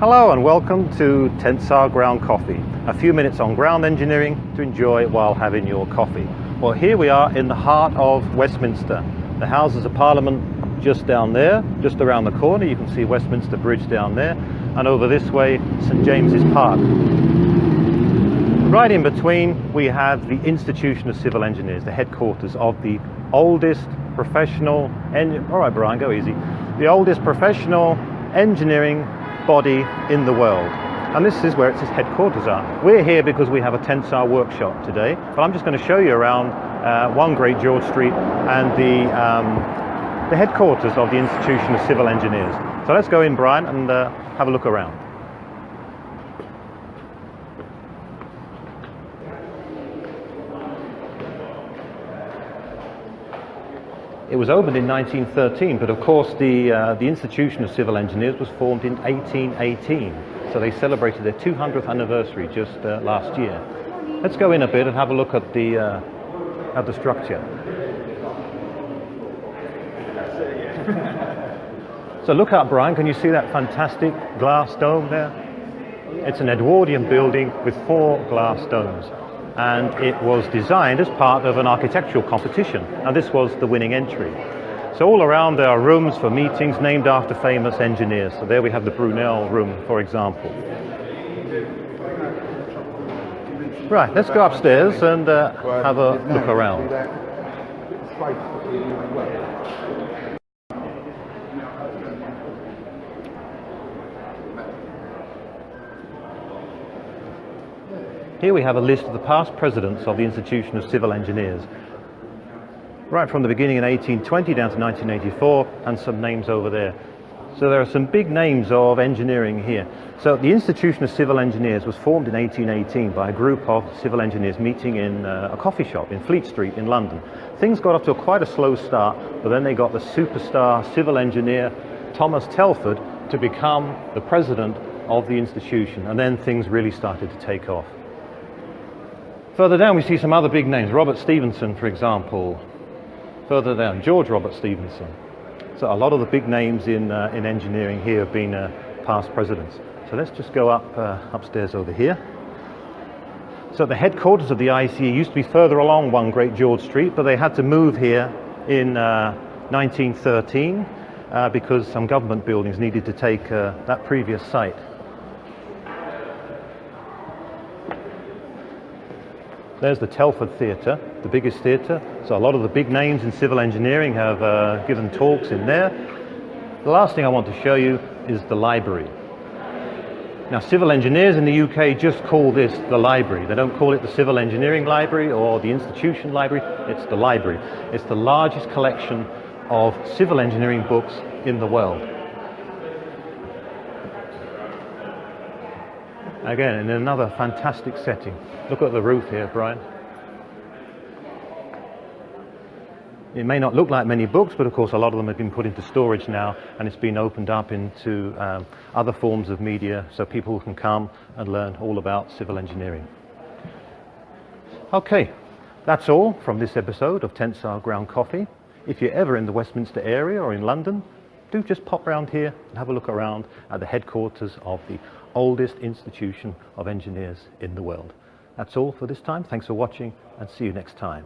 Hello and welcome to Tensar Ground Coffee. A few minutes on ground engineering to enjoy while having your coffee. Well, here we are in the heart of Westminster. The Houses of Parliament just down there, just around the corner. You can see Westminster Bridge down there, and over this way, St James's Park. Right in between, we have the Institution of Civil Engineers, the headquarters of the oldest professional, all right Brian, go easy, the oldest professional engineering body in the world. And this is where its headquarters are. We're here because we have a Tensar workshop today, but I'm just going to show you around 1 Great George Street and the headquarters of the Institution of Civil Engineers. So let's go in, Brian, and have a look around. It was opened in 1913, but of course the Institution of Civil Engineers was formed in 1818. So they celebrated their 200th anniversary just last year. Let's go in a bit and have a look at the structure. So look up, Brian, can you see that fantastic glass dome there? It's an Edwardian building with 4 glass domes. And it was designed as part of an architectural competition, and this was the winning entry. So all around there are rooms for meetings named after famous engineers. So there we have the Brunel room, for example. Right, let's go upstairs and have a look around. Here we have a list of the past presidents of the Institution of Civil Engineers, right from the beginning in 1820 down to 1984, and some names over there. So there are some big names of engineering here. So the Institution of Civil Engineers was formed in 1818 by a group of civil engineers meeting in a coffee shop in Fleet Street in London. Things got off to quite a slow start, but then they got the superstar civil engineer Thomas Telford to become the president of the institution, and then things really started to take off. Further down we see some other big names, Robert Stephenson, for example. Further down, George Robert Stephenson. So a lot of the big names in engineering here have been past presidents. So let's just go upstairs over here. So the headquarters of the ICE used to be further along 1 Great George Street, but they had to move here in 1913 because some government buildings needed to take that previous site. There's the Telford Theatre, the biggest theatre. So a lot of the big names in civil engineering have given talks in there. The last thing I want to show you is the library. Now, civil engineers in the UK just call this the library. They don't call it the Civil Engineering Library or the Institution Library. It's the library. It's the largest collection of civil engineering books in the world. Again, in another fantastic setting. Look at the roof here, Brian. It may not look like many books, but of course a lot of them have been put into storage now, and it's been opened up into other forms of media so people can come and learn all about civil engineering. Okay, that's all from this episode of Tensar Ground Coffee. If you're ever in the Westminster area or in London, do just pop round here and have a look around at the headquarters of the oldest institution of engineers in the world. That's all for this time. Thanks for watching, and see you next time.